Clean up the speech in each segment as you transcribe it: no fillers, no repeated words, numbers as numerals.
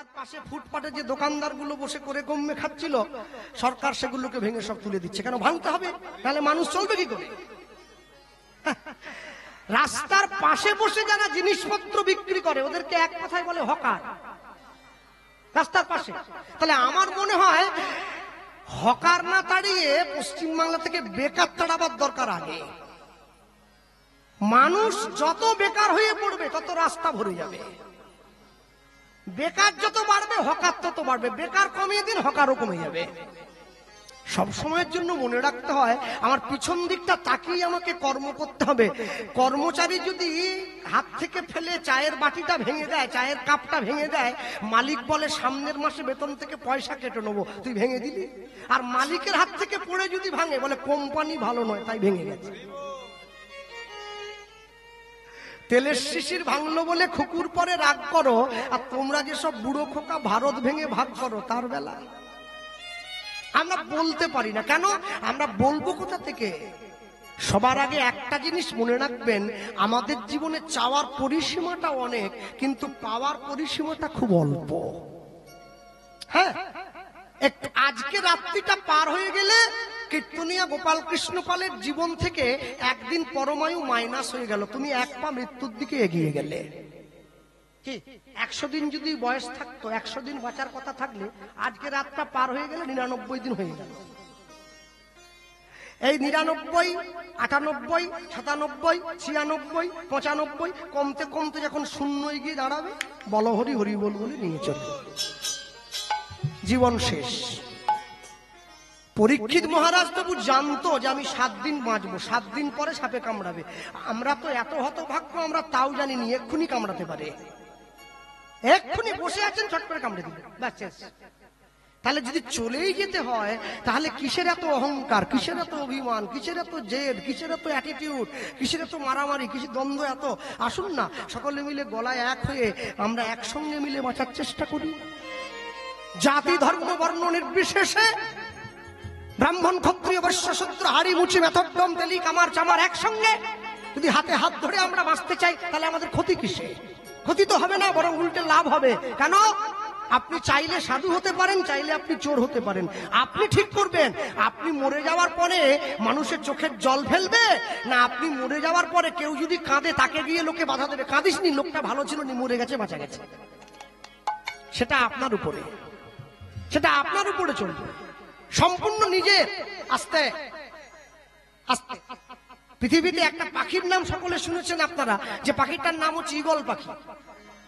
রাস্তার পাশে ফুটপাতে যে দোকানদারগুলো বসে করে কমে খাচ্ছিল, সরকার সেগুলোকে ভেঙে সব তুলে দিচ্ছে। কেন ভাঙতে হবে? তাহলে মানুষ চলবে কি করে? রাস্তার পাশে বসে যারা জিনিসপত্র বিক্রি করে ওদেরকে এক কথায় বলে হকার। রাস্তার পাশে। তাহলে আমার মনে হয় হকার না তাড়িয়ে পশ্চিমবাংলা থেকে বেকার তাড়াবার দরকার আগে। মানুষ যত বেকার হয়ে পড়বে তত রাস্তা ভরে যাবে। বেকার যত বাড়বে হকার তত বাড়বে। বেকার কমিয়ে দিন, হকারও কমে যাবে। সব সময়ের জন্য মনে রাখতে হয় আমার পিছন দিকটা তাকিয়ে আমাকে কর্ম করতে হবে। কর্মচারী যদি হাত থেকে ফেলে চায়ের বাটিটা ভেঙে দেয়, চায়ের কাপটা ভেঙে দেয়, মালিক বলে সামনের মাসে বেতন থেকে পয়সা কেটে নেবো, তুই ভেঙে দিলি। আর মালিকের হাত থেকে পড়ে যদি ভাঙে বলে কোম্পানি ভালো নয় তাই ভেঙে গেছে। তেলের শিশির ভাঙলো বলে খুকুর পরে রাগ করো, আর তোমরা যেসব বুড়ো খোকা ভারত ভেঙে ভাগ করো তার বেলা আমরা বলতে পারি না। কেন? আমরা বলবো কোথা থেকে? সবার আগে একটা জিনিস মনে রাখবেন, আমাদের জীবনে চাওয়ার পরিসীমাটা অনেক, কিন্তু পাওয়ার পরিসীমাটা খুব অল্প। হ্যাঁ, আজকে রাত্রিটা পার হয়ে গেলে কীর্তনিয়া গোপাল কৃষ্ণ পালের জীবন থেকে একদিন পরমায়ু মাইনাস হয়ে গেল, তুমি এক পা মৃত্যুর দিকে এগিয়ে গেলে। কি 100 দিন যদি বয়স থাকতো, 100 দিন বাঁচার কথা থাকলে আজকে রাতটা পার হয়ে গেলে 99 দিন হয়ে গেল। এই 99, 98, 97, 96, 95 কমতে কমতে যখন শূন্যই গিয়ে দাঁড়াবে, বল হরি হরি বল বলে নিয়ে চলে জীবন শেষ। পরীক্ষিত মহারাজ তবু জানতো যে আমি 7 দিন বাঁচবো, 7 দিন পরে সাপে কামড়াবে। আমরা তো এত হতভাগ্য, আমরা তাও জানিনি এক্ষুনি কামড়াতে পারে। এক্ষুনি বসে আছেন, ছট করে কামড়ে দিলেন, ব্যাস শেষ। তাহলে যদি চলেই যেতে হয় তাহলে কিসের এত অহংকার, কিসের এত অভিমান, কিসের এত জেদ, কিসের এত অ্যাটিটিউড, কিসের এত মারামারি, কিসের দ্বন্দ্ব এত? আসুন না সকলে মিলে গলায় এক হয়ে আমরা একসঙ্গে মিলে বাঁচার চেষ্টা করি। জাতি ধর্ম বর্ণ নির্বিশেষে, ব্রাহ্মণ ক্ষত্রিয় বৈশ্য শূদ্র হাড়ি মুচি মেথডম তেলি কামার চামার একসঙ্গে যদি হাতে হাত ধরে আমরা বাঁচতে চাই, তাহলে আমাদের ক্ষতি কিসে? ক্ষতি তো হবে না, বরং উল্টে লাভ হবে। কেন? আপনি চাইলে সাধু হতে পারেন, চাইলে আপনি চোর হতে পারেন। আপনি ঠিক করবেন আপনি মরে যাওয়ার পরে মানুষের চোখের জল ফেলবে, না আপনি মরে যাওয়ার পরে কেউ যদি কাঁদে তাকে গিয়ে লোকে বাধা দেবে, কাঁদিস নি, লোকটা ভালো ছিল নি, মরে গেছে, বাঁচা গেছে। সেটা আপনার উপরে, সেটা আপনার উপরে চলবে সম্পূর্ণ নিজের। আস্তে আস্তে পৃথিবীতে একটা পাখির নাম সকলে শুনেছেন আপনারা, যে পাখিটার নাম হচ্ছে ঈগল পাখি।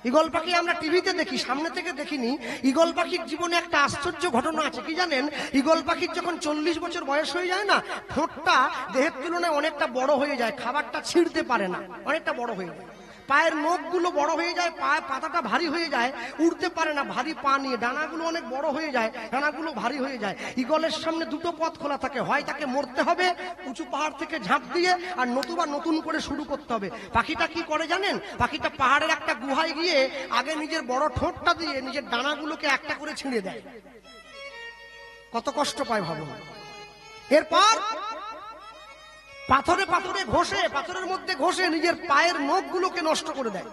ঈগল পাখি আমরা টিভিতে দেখি, সামনে থেকে দেখিনি। ঈগল পাখির জীবনে একটা আশ্চর্য ঘটনা আছে, কি জানেন? ঈগল পাখির যখন 40 বছর বয়স হয়ে যায় না, ঠোঁটটা দেহের তুলনায় অনেকটা বড় হয়ে যায়, খাবারটা ছিঁড়তে পারে না, অনেকটা বড় হয়ে যায়। পায়ের নখগুলো বড় হয়ে যায়, পায়ে পাতাটা ভারী হয়ে যায়, উড়তে পারে না ভারী পা নিয়ে, ডানাগুলো অনেক বড় হয়ে যায়, ডানাগুলো ভারী হয়ে যায়। ঈগলের সামনে দুটো পথ খোলা থাকে, হয় তাকে মরতে হবে উঁচু পাহাড় থেকে ঝাঁপ দিয়ে, আর নতুবা নতুন করে শুরু করতে হবে। পাখিটা কি করে জানেন? পাখিটা পাহাড়ের একটা গুহায় গিয়ে আগে নিজের বড় ঠোঁটটা দিয়ে নিজের ডানাগুলোকে একটা করে ছিঁড়ে দেয়। কত কষ্ট পায় ভাবুন। এরপর পাথরে পাথরে ঘষে, পাথরের মধ্যে ঘষে নিজের পায়ের নখগুলোকে নষ্ট করে দেয়।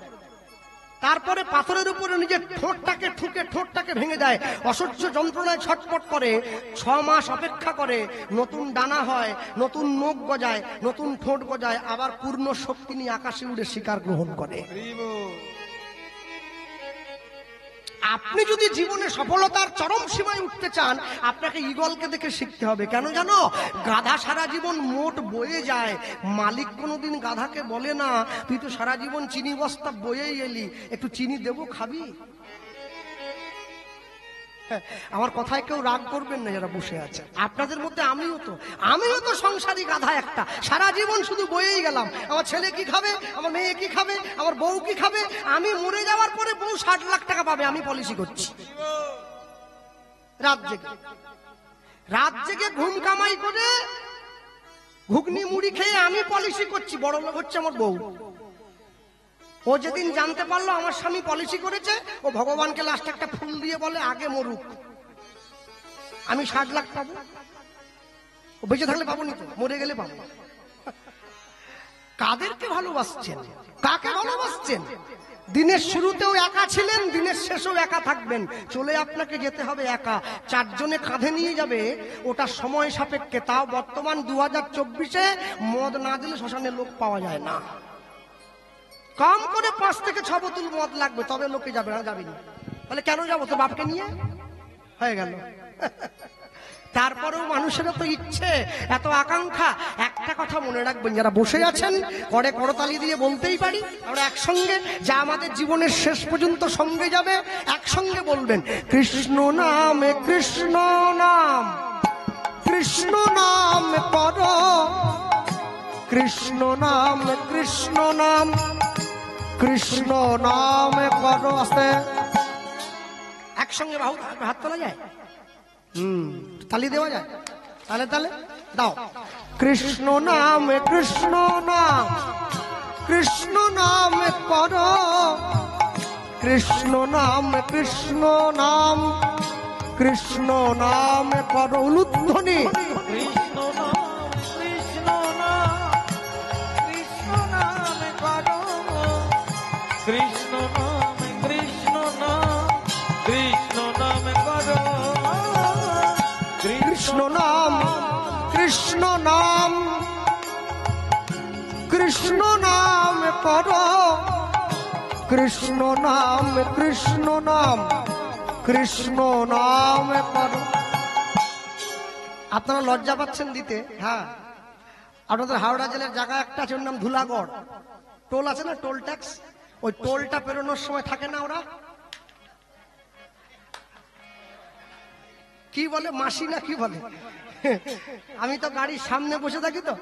তারপরে পাথরের উপরে নিজের ঠোঁটটাকে ঠুকে ঠোঁটটাকে ভেঙে দেয়। অসহ্য যন্ত্রণায় ছটফট করে 6 মাস অপেক্ষা করে, নতুন ডানা হয়, নতুন নখ গজায়, নতুন ঠোঁট গজায়, আবার পূর্ণ শক্তি নিয়ে আকাশে উড়ে শিকার গ্রহণ করে। আপনি যদি জীবনে সফলতার চরম সীমায় উঠতে চান, আপনাকে ঈগলকে দেখে শিখতে হবে। কেন জানো? গাধা সারা জীবন মোট বয়ে যায়, মালিক কোনোদিন গাধাকে বলে না তুই তো সারা জীবন চিনি বস্তা বয়েই এলি, একটু চিনি দেবো, খাবি? আমার কথায় কেউ রাগ করবেন না যারা বসে আছে, আপনাদের মধ্যে আমিও তো সংসারী গাধা একটা, সারা জীবন শুধু বয়েই গেলাম। আমার ছেলে কি খাবে, আমার মেয়ে কি খাবে, আমার বউ কি খাবে? আমি মরে যাওয়ার পরে বউ 60 লাখ টাকা পাবে, আমি পলিসি করছি। রাত জেগে ঘুম কামাই করে ঘুগনি মুড়ি খেয়ে আমি পলিসি করছি, বড় লোক হচ্ছে আমার বউ। ও যেদিন জানতে পারলো আমার স্বামী পলিসি করেছে, ও ভগবানকে লাস্টে একটা ফুল দিয়ে বলে আগে মরুক, আমি 60 লাখ পাবো। ও বেঁচে থাকলে পাবো নি তো, মরে গেলে পাবো। কাদেরকে ভালোবাসছেন, কাকে ভালোবাসছেন? দিনের শুরুতেও একা ছিলেন, দিনের শেষেও একা থাকবেন, চলে আপনাকে যেতে হবে একা। চারজনে কাঁধে নিয়ে যাবে, ওটা সময় সাপেক্ষে। তাও বর্তমান 2024-এ মদ না দিলে শ্মশানে লোক পাওয়া যায় না। কম করে 5 থেকে 6 বোতল মদ লাগবে, তবে লোকে যাবে, না যাবেনি। তাহলে কেন যাবো? তো বাপকে নিয়ে হয়ে গেল। তারপরেও মানুষের তো ইচ্ছে, এত আকাঙ্ক্ষা। একটা কথা মনে রাখবেন, যারা বসে আছেন করে করতালি দিয়ে বলতেই পারি আমরা একসঙ্গে, যা আমাদের জীবনের শেষ পর্যন্ত সঙ্গে যাবে, একসঙ্গে বলবেন কৃষ্ণ নামে কৃষ্ণ নাম, কৃষ্ণ নাম পর, কৃষ্ণ নাম কৃষ্ণ নাম, কৃষ্ণ নাম করো। আস্তে একসঙ্গে বাহু হাত তোলা যায়, তালি দেওয়া যায়, তাহলে তাহলে দাও। কৃষ্ণ নাম কৃষ্ণ নাম, কৃষ্ণ নাম করো, কৃষ্ণ নাম কৃষ্ণ নাম, কৃষ্ণ নাম করো। উলুধ্বনি কৃষ্ণ নাম কৃষ্ণ নাম, কৃষ্ণ নাম করো, কৃষ্ণ নাম কৃষ্ণ নাম, কৃষ্ণ নাম করো, কৃষ্ণ নাম কৃষ্ণ নাম, কৃষ্ণ নাম করো, কৃষ্ণ নাম কৃষ্ণ নাম, কৃষ্ণ নাম করো। আপনারা লজ্জা পাচ্ছেন দিতে? হ্যাঁ, আপনাদের হাওড়া জেলার জায়গা একটা আছে, ওর নাম ধুলাগড়। টোল আছে না, টোল ট্যাক্স, ওই টোলটা পেরোনোর সময় থাকে না, ওরা কি বলে, মাসি না কি বলে, আমি তো গাড়ির সামনে বসে থাকি, তো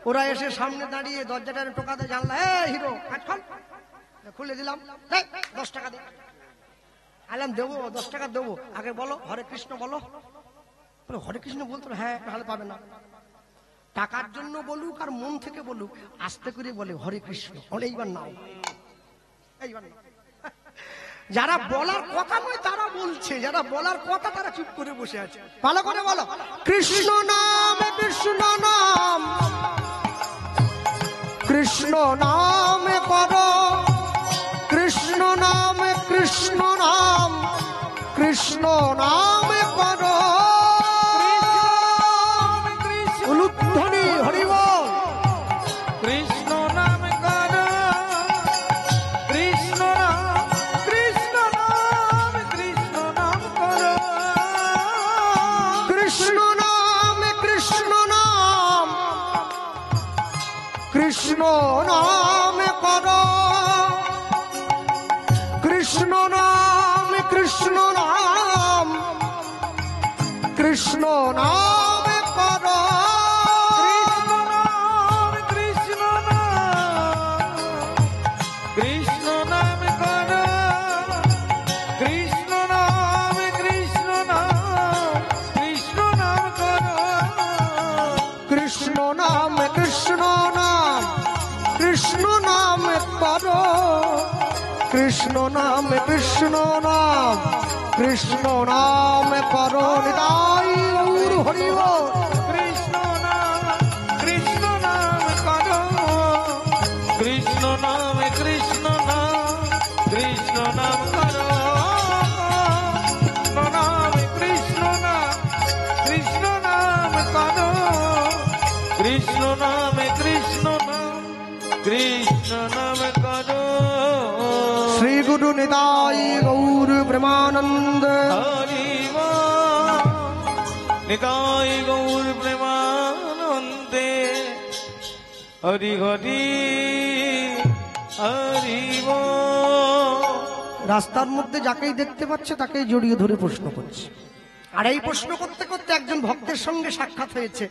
ওরা এসে সামনে দাঁড়িয়ে দরজাটা টোকা দেয়, জানলা হিরো খুলে দিলাম, 10 টাকা দে। আলাম দেবো, 10 টাকা দেবো, আগে বলো হরে কৃষ্ণ বলো। হরে কৃষ্ণ বলতো, হ্যাঁ, নাহলে পাবে না। টাকার জন্য বলুক আর মন থেকে বলুক, আস্তে করে বলে হরে কৃষ্ণ, এইবার নাও, এইবার নাও। যারা বলার কথা নয় তারা বলছে, যারা বলার কথা তারা চুপ করে বসে আছে। ভালো করে বলো কৃষ্ণ নাম কৃষ্ণ নাম, কৃষ্ণ নাম করো, কৃষ্ণ নাম কৃষ্ণ নাম, কৃষ্ণ নাম করো। উলুধ্বনি হরি বল। কৃষ্ণ নাম করো, কৃষ্ণ নাম কৃষ্ণ নাম, কৃষ্ণ নাম করো, কৃষ্ণ নাম কৃষ্ণ নাম, কৃষ্ণ নাম করো, কৃষ্ণ নাম কৃষ্ণ নাম, কৃষ্ণ নাম করো। কৃষ্ণ নাম করো, কৃষ্ণ নাম কৃষ্ণ নাম, কৃষ্ণ নাম করো, কৃষ্ণ নাম কৃষ্ণ নাম, কৃষ্ণ নাম করো, কৃষ্ণ নাম কৃষ্ণ নাম, কৃষ্ণ নাম করো। নিতাই গৌর হরি বল। কৃষ্ণ নাম কৃষ্ণ নাম করো, কৃষ্ণ নাম কৃষ্ণ নাম, কৃষ্ণ নাম করো, কৃষ্ণ নাম কৃষ্ণ নাম, কৃষ্ণ নাম করো, কৃষ্ণ নাম কৃষ্ণ নাম, কৃষ্ণ নাম করো। শ্রী গুরু নিতাই গৌর প্রেমানন্দ। হরি নিতাই গৌর প্রেমানন্দে। হরি হরি হরি রাস্তার মধ্যে যাকেই দেখতে পাচ্ছে তাকেই জড়িয়ে ধরে প্রশ্ন করছে। আর এই প্রশ্ন করতে করতে একজন ভক্তের সঙ্গে সাক্ষাৎ হয়েছে।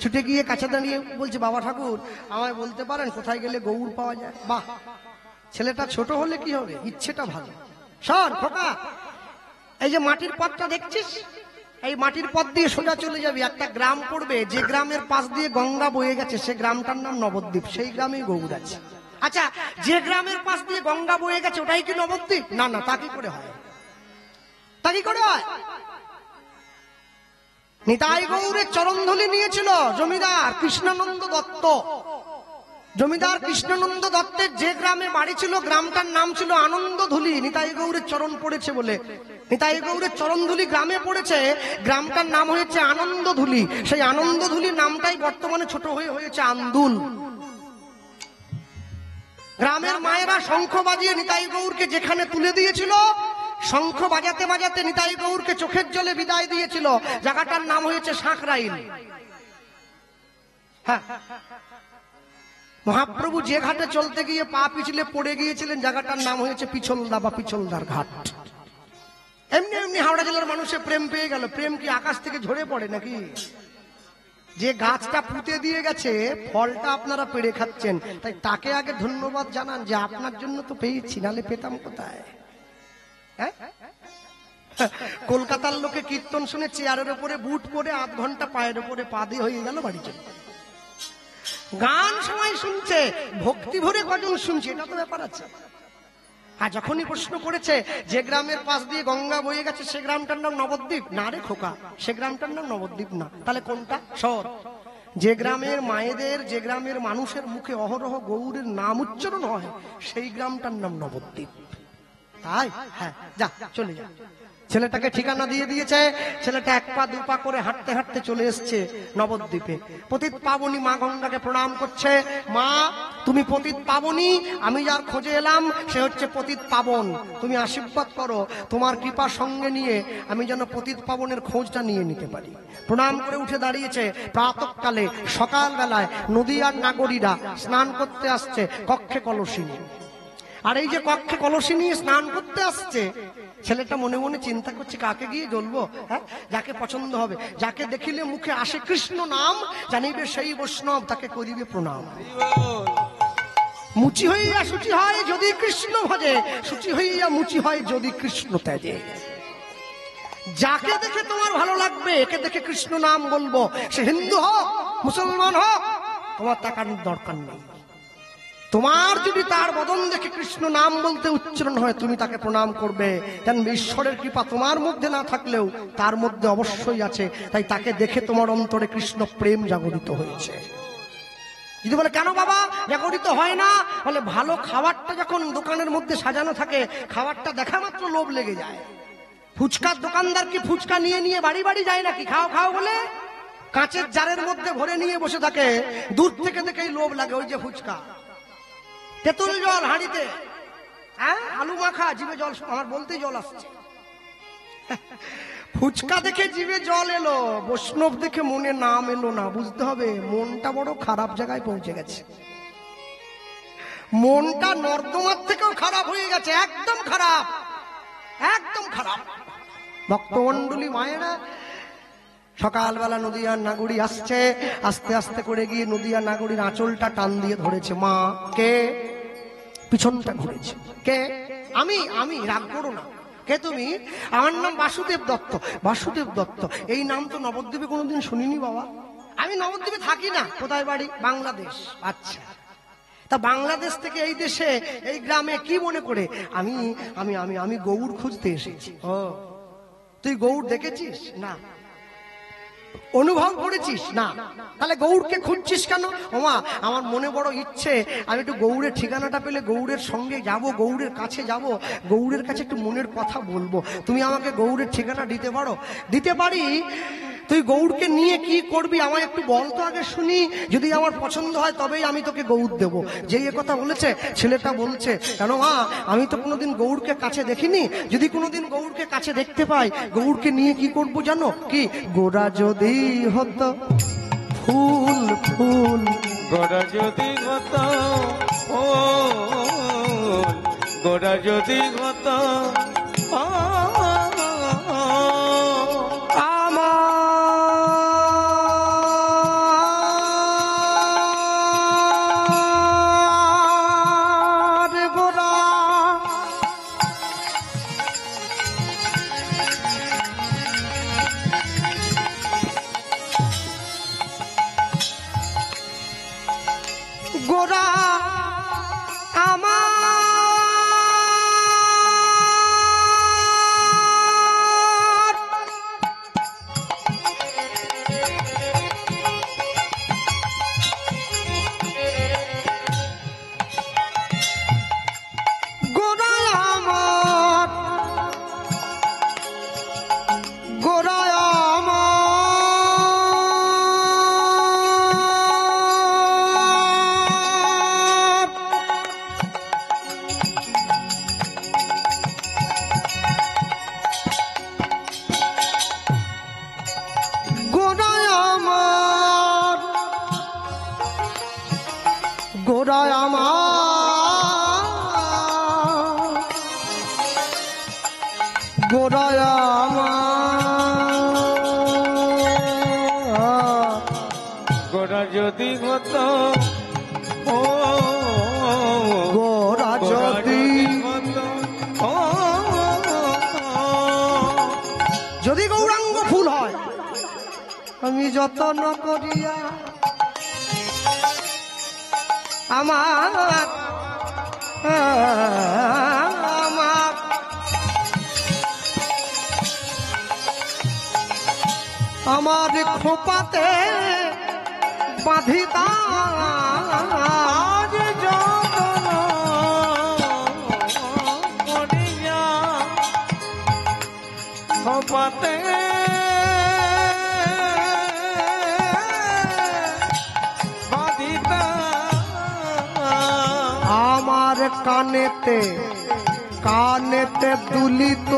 ছুটে গিয়ে কাছে দাঁড়িয়ে বলছে, বাবা ঠাকুর আমায় বলতে পারেন কোথায় গেলে গৌর পাওয়া যায়? বাহ, ছেলেটা ছোট হলে কি হবে, ইচ্ছেটা ভালো। সর খোকা, এই যে মাটির পথটা দেখছিস, এই মাটির পথ দিয়ে সোজা চলে যাবি, একটা গ্রাম পড়বে, যে গ্রামের পাশ দিয়ে গঙ্গা বয়ে গেছে সে গ্রামটার নাম নবদ্বীপ, সেই গ্রামেই গৌর আছে। আচ্ছা, যে গ্রামের পাশ দিয়ে গঙ্গা বয়ে গেছে ওটাই কি নবদ্বীপ? না না, তা কি করে হয়, তা কি করে হয়? নিতাই গৌরের চরণধলি নিয়েছিল জমিদার কৃষ্ণানন্দ দত্ত। জমিদার কৃষ্ণানন্দ দত্তের যে গ্রামে বাড়ি ছিল গ্রামটার নাম ছিল আনন্দধুলি। নিতাই গৌরের চরণ পড়েছে বলে, নিতাই গৌরের চরণধুলি গ্রামে পড়েছে, গ্রামটার নাম হয়েছে আনন্দধুলি। সেই আনন্দধুলি নামটাই বর্তমানে ছোট হয়ে হয়েছে আন্দুল। গ্রামের মায়েরা শঙ্খ বাজিয়ে নিতাই গৌরকে যেখানে তুলে দিয়েছিল, শঙ্খ বাজাতে বাজাতে নিতাই গৌরকে চোখের জলে বিদায় দিয়েছিল, জায়গাটার নাম হয়েছে সাঁকরাইল। হ্যাঁ, মহাপ্রভু যে ঘাটে চলতে গিয়ে পা পিছলে পড়ে গিয়েছিলেন, জায়গাটার নাম হয়েছে পিছলদা বা পিছলদার ঘাট। এমনি এমনি হাওড়া জেলার মানুষের প্রেম পেয়ে গেল। প্রেম কি আকাশ থেকে ঝরে পড়ে নাকি? যে গাছটা পুঁতে দিয়ে গেছে ফলটা আপনারা পেড়ে খাচ্ছেন, তাই তাকে আগে ধন্যবাদ জানান যে আপনার জন্য তো পেয়েছি, নালে পেতাম কোথায়? হ্যাঁ, কলকাতার লোকে কীর্তন শুনে চেয়ারের উপরে বুট পরে আধ ঘন্টা পায়ের উপরে পা দিয়ে হয়ে গেল বাড়ি চলে। গান সবাই শুনছে, ভক্তি ভরে ভজন শুনছে, এটা তো ব্যাপার আছে। আর যখনই প্রশ্ন করেছে যে গ্রামের পাশ দিয়ে গঙ্গা বয়ে গেছে সে গ্রামটার নাম নবদ্বীপ, না রে খোকা, সে গ্রামটার নাম নবদ্বীপ না। তাহলে কোনটা? সর। যে গ্রামের মায়েদের, যে গ্রামের মানুষের মুখে অহরহ গৌরের নাম উচ্চারণ হয়, সেই গ্রামটার নাম নবদ্বীপ। তাই হ্যাঁ, যা চলে যা। ছেলেটাকে ঠিকানা দিয়ে দিয়েছে। ছেলেটা এক পা দু পা করে হাঁটতে হাঁটতে চলে এসছে নবদ্বীপে। পতিত পাবনী মা গঙ্গাকে প্রণাম করছে। মা, তুমি পতিত পাবনী, আমি যার খোঁজে এলাম সে হচ্ছে পতিত পাবন। তুমি আশীর্বাদ করো, তোমার কৃপা সঙ্গে নিয়ে আমি যেন পতিত পাবনের খোঁজটা নিয়ে নিতে পারি। প্রণাম করে উঠে দাঁড়িয়েছে। প্রাতঃকালে সকালবেলায় নদীয়ার নাগরীরা স্নান করতে আসছে কক্ষে কলসী নিয়ে। আর এই যে কক্ষে কলসী নিয়ে স্নান করতে আসছে, ছেলেটা মনে মনে চিন্তা করছে কাকে গিয়ে জ্বলবো। হ্যাঁ, যাকে পছন্দ হবে, যাকে দেখিলে মুখে আসে কৃষ্ণ নাম, জানিবে সেই বৈষ্ণব, তাকে করিবে প্রণাম। মুচি হইয়া শুচি হয় যদি কৃষ্ণ ভজে, শুচি হইয়া মুচি হয় যদি কৃষ্ণ ত্যাজে। যাকে দেখে তোমার ভালো লাগবে, একে দেখে কৃষ্ণ নাম বলবো, সে হিন্দু হোক মুসলমান হোক, তোমার তাকানোর দরকার নেই। তোমার যদি তার বদন দেখে কৃষ্ণ নাম বলতে উচ্চারণ হয়, তুমি তাকে প্রণাম করবে। কেন? ঈশ্বরের কৃপা তোমার মধ্যে না থাকলেও তার মধ্যে অবশ্যই আছে, তাই তাকে দেখে তোমার অন্তরে কৃষ্ণ প্রেম জাগরিত হয়েছে। যদি বলে কেন বাবা জাগরিত হয় না, বলে ভালো খাবারটা যখন দোকানের মধ্যে সাজানো থাকে, খাবারটা দেখা মাত্র লোভ লেগে যায়। ফুচকার দোকানদার কি ফুচকা নিয়ে নিয়ে বাড়ি বাড়ি যায় নাকি খাও খাও বলে? কাঁচের জারের মধ্যে ভরে নিয়ে বসে থাকে, দূর থেকে দেখেই লোভ লাগে। ওই যে ফুচকা, তেঁতুল জল হাঁড়িতে, হ্যাঁ, আলু মাখা, জিভে জল, আমার বলতেই জল আসছে। ফুচকা দেখে জিভে জল এলো, বৈষ্ণব দেখে মনে নাম এলো না। বুঝতে হবে মনটা বড় খারাপ জায়গায় পৌঁছে গেছে। মনটা নর্দমার থেকেও খারাপ হয়ে গেছে, একদম খারাপ, একদম খারাপ। ভক্তমণ্ডলী মায়েরা সকালবেলা নদীয়ার নাগরী আসছে, আস্তে আস্তে করে গিয়ে নদীয়ার নাগরীর আঁচলটা টান দিয়ে ধরেছে। মা কে? পিছনটা ঘুরেছে। কে? আমি। আমি, রাগ করো না। কে তুমি? আমার নাম বাসুদেব দত্ত। বাসুদেব দত্ত, এই নাম তো নবদ্বীপে কোনোদিন শুনিনি বাবা। আমি নবদ্বীপে থাকি না। কোথায় বাড়ি? বাংলাদেশ। আচ্ছা, তা বাংলাদেশ থেকে এই দেশে, এই গ্রামে কি মনে করে? আমি আমি আমি আমি গৌর খুঁজতে এসেছি। ও, তুই গৌর দেখেছিস? না। অনুভব করেছিস? না। তাহলে গৌরকে খুঁজছিস কেন? ওমা, আমার মনে বড় ইচ্ছে, আমি একটু গৌরের ঠিকানাটা পেলে গৌরের সঙ্গে যাব, গৌরের কাছে যাব, গৌরের কাছে একটু মনের কথা বলবো। তুমি আমাকে গৌরের ঠিকানা দিতে পারো? দিতে পারি। তুই গৌরকে নিয়ে কি করবি আমায় একটু বল তো আগে শুনি। যদি আমার পছন্দ হয় তবেই আমি তোকে গৌর দেব। যেই কথা বলেছে ছেলেটা বলছে, কেন মা, আমি তো কোনোদিন গৌরকে কাছে দেখিনি। যদি কোনোদিন গৌরকে কাছে দেখতে পাই, গৌরকে নিয়ে কি করবো জানো? কি? গোরা যদি হতো ফুল ফুল, গোরা যদি হতো ফুল, গোরা যদি হতো গোরা আমার গোড়ায় আমার গোড়া যদি হতো ও গোড়া যদি হতো ও যদি গৌরাঙ্গ ফুল হয় আমি যত্ন করিয়া আমার আমার আমার খোপাতে বাঁধিতা আজ যতন করিয়া খোপাতে বাঁধিতা আমার কানেতে কানেতে দুলিত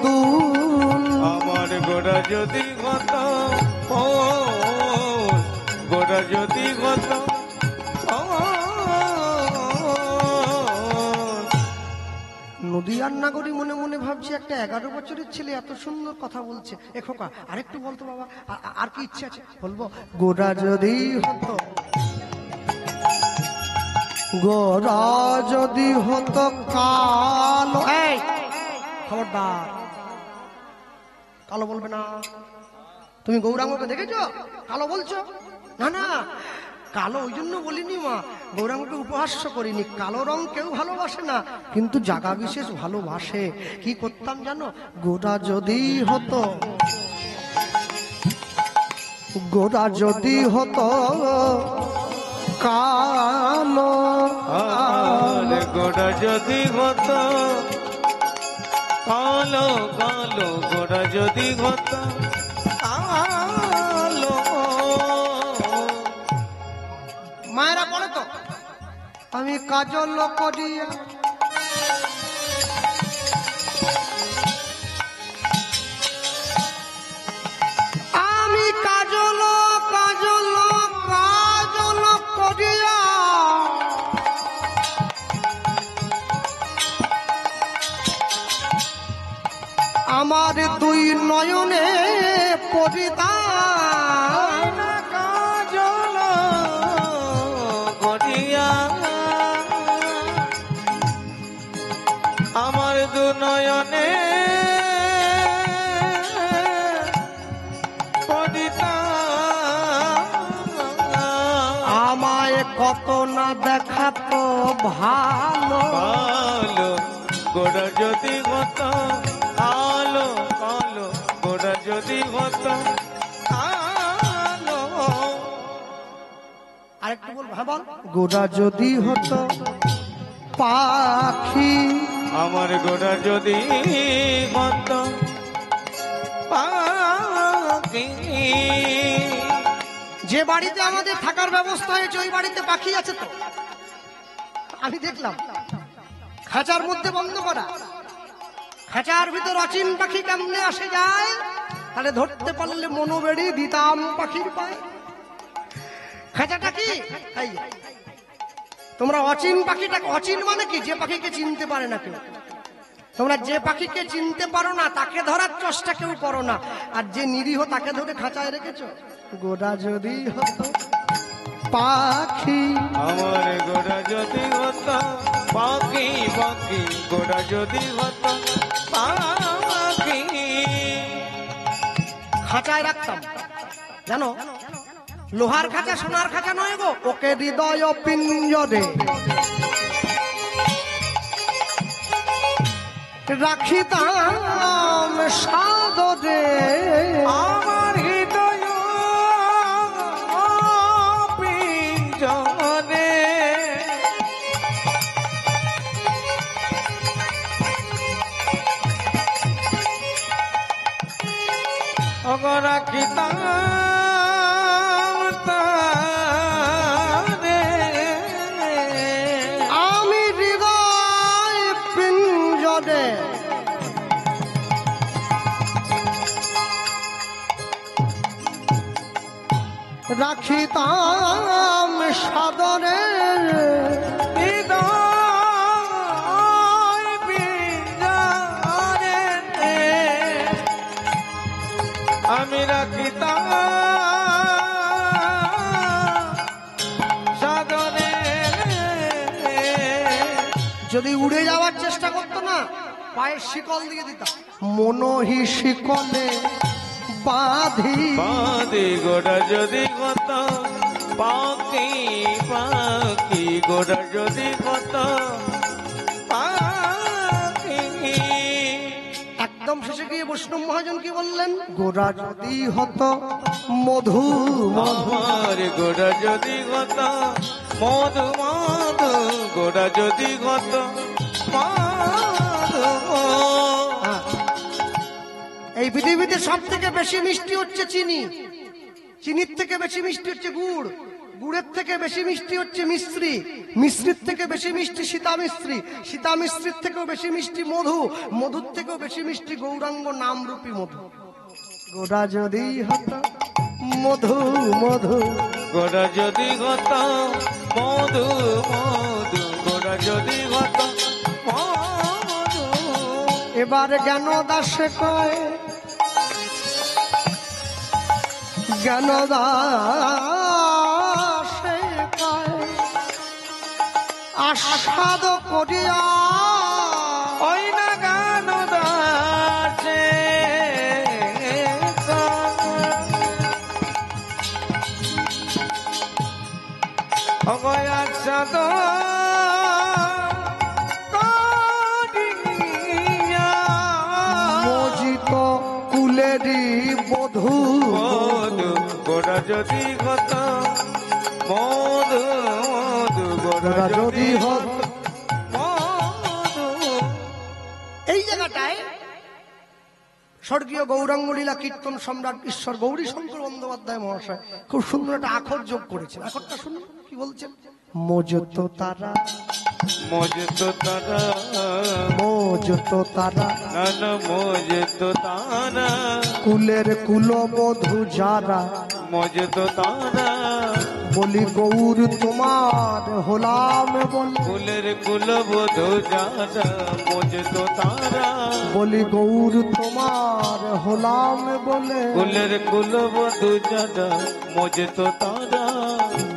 দুল আমার গোড়া যদি হতো ও গোড়া যদি হতো ও নদিয়ার নাগরী মনে মনে ভাবছি একটা 11 বছরের ছেলে এত সুন্দর কথা বলছে। এ খোকা আরেকটু বলতো বাবা, আর কি ইচ্ছে আছে বলবো? গোড়া যদি হতো গোড়া যদি হতো কালো, এই খবরদার কালো বলবে না। তুমি গৌরাঙ্গকে দেখেছো কালো বলছো? না না, কালো ওই জন্য বলিনি মা, গৌরাঙ্গকে উপহাস্য করিনি। কালো রং কেউ ভালোবাসে না, কিন্তু জাগা বিশেষ ভালোবাসে। কি করতাম জানো? গোড়া যদি হতো গোড়া যদি হতো কালো আর গোড়া যদি হতো কালো কালো গোড়া যদি হতো কালো মায়েরা বলে তো আমি কাজল করিয়া আমি কাজল কাজল কাজল করিয়া আমার দুই নয়নে পরিতাম কাজল করিয়া আমার দু নয়নে পরিতা আমায় কত না দেখাতো ভালো কালো গোড়া যদি হতো কালো কালো গোড়া যদি হতো কালো আরেকটু বল, হ্যাঁ বল। গোড়া যদি হতো পাখি আমার গোড়া যদি হতো পাখি যে বাড়িতে আমাদের থাকার ব্যবস্থা হয়েছে ওই বাড়িতে পাখি আছে তো? আমি দেখলাম খাঁচার মধ্যে বন্ধ করা, খাঁচার ভিতর অচিন পাখি কেমনে আসে যায়, তাহলে ধরতে পারলে মনোবেড়ি দিতাম পাখির পায়ে। খাঁচাটা কি? এই যে, তোমরা অচিন পাখিটা, অচিন মানে কি? যে পাখিকে চিনতে পারে না কেউ। তোমরা যে পাখিকে চিনতে পারো না তাকে ধরার চেষ্টা কেউ করো না, আর যে নিরীহ তাকে ধরে খাঁচায় রেখেছো। গোড়া যদি হতো পাখি আমার গোড়া যদি হতো পাখি পাখি গোড়া যদি হতো পাখি খাঁচায় রাখতাম জানো, লোহার খাঁচা সোনার খাঁচা নয় গো, ওকে হৃদয় পিঞ্জরে রাখিতাম সাদরে। আমার হৃদয় পিঞ্জরে রাখিতাম তারে আমি হৃদয় পিঞ্জরে রাখিতাম সাদরে। হৃদয় পিঞ্জরে আমি রাখি সাধনে। যদি উড়ে যাওয়ার চেষ্টা করতো না, পায়ের শিকল দিয়ে দিতাম। মনহি শিকলে বাঁধি বাঁধি গোড়া যদি কত পাখি পাখি গোড়া যদি কত পাখি। একদম শেষে গিয়ে বৈষ্ণব মহাজন কি বললেন? গোরা যদি হতো মধু মধু, আমার গোড়া যদি কত মধু মধু গোড়া যদি কত মধু। এই পৃথিবীতে সব থেকে বেশি মিষ্টি হচ্ছে চিনি, চিনির থেকে বেশি মিষ্টি হচ্ছে গুড়, গুড়ের থেকে বেশি মিষ্টি হচ্ছে মিশ্রি, মিশ্রির থেকে বেশি মিষ্টি সীতা মিশ্রি, সীতা মিশ্রির থেকেও বেশি মিষ্টি মধু, মধুর থেকেও বেশি মিষ্টি গৌরাঙ্গ নামরূপী মধু। গোরা যদি হতো মধু মধু, গোড়া যদি কত মধু মধু গোড়া যদি কত মধু। এবার জ্ঞান দাসে কয়, জ্ঞান দাসে কয় আস্বাদ করিয়া ওই না গান দাসে অগয় আসাদ মোজিত কুলেরি বধূ মধু গোড়া যদি কত মধু মধু গোড়া যদি হতো। মধু। এই জায়গাটায় স্বর্গীয় গৌরাঙ্গ লীলা কীর্তন সম্রাট ঈশ্বর গৌরী শঙ্কর বন্দ্যোপাধ্যায় মহাশয় খুব সুন্দর একটা আখর যোগ করেছেন। আখরটা শুনুন কি বলছেন? মোজত তারা মোজত তারা মোজত তারা নানা মোজত তারা কুলের কুলবধূ যারা, মোজত তারা বলি গৌর তোমার হলাম বলে, ফুলের কুলবধূ যারা মোজত তারা বলি গৌর তোমার হলাম বলে, ফুলের কুলবধূ যারা মোজত তারা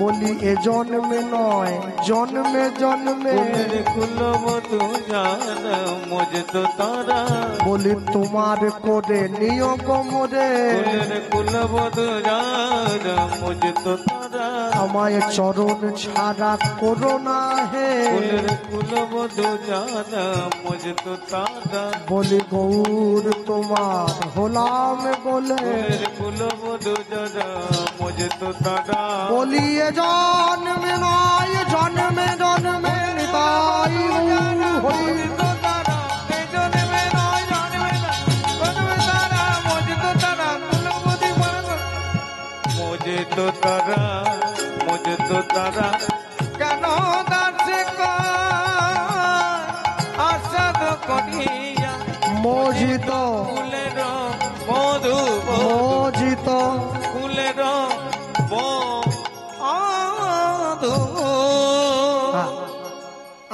বলি এ জন্মে নয় জন্মে জন্মে, ফুলের কুলবধূ যারা মোজত তারা বলি তোমার করে নিয়োগ মোরে, ফুলের কুলবধূ যারা মোজত তারা আমায় চরণ ছাড়া করো না হে, ফুলের কুলবধূ যারা মোজত তারা বলি গৌর তোমার হলাম বলে, ফুলের কুলবধূ যারা মোজত তারা বলি এ জন্মে নয় জন্মে জন্মে তাই হই মোজত তারা মোজত তারা কেন দাসে আসাদ করিয়া মোজিত ফুলের মধু মোজিত ফুলের মধু।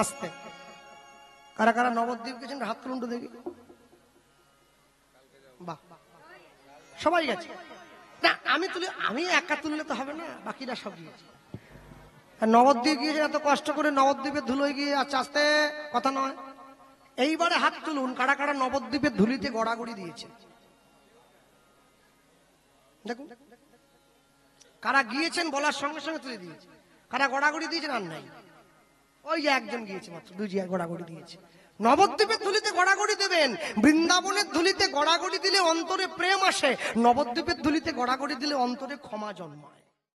আস্তে কারা কারা নবদ্বীপ গেছেন হাত তুলুন তো দেখি। বাহ, সবাই গেছে না? আমি একা তুললে তো হবে না, বাকিরা সব গিয়েছে। নবদ্বীপ গিয়েছে, এত কষ্ট করে নবদ্বীপের ধুলোয় গিয়ে আচ্ছা আস্তে কথা নয়। এইবারে হাত তুলুন কারা কারা নবদ্বীপের ধুলিতে গড়াগড়ি দিয়েছে। দেখুন কারা গিয়েছেন বলার সঙ্গে সঙ্গে তুলে দিয়েছে, কারা গড়াগড়ি দিয়েছেন আর নাই। ওই যে একজন গিয়েছে মাত্র, দুই জায়গায় গড়াগড়ি দিয়েছে। নবদ্বীপের ধুলিতে গড়াগড়ি দেবেন, বৃন্দাবনের ধুলিতে গড়াগড়ি দিলে অন্তরে প্রেম আসে, নবদ্বীপের ধুলিতে গড়াগড়ি দিলে অন্তরে ক্ষমা জন্মায়।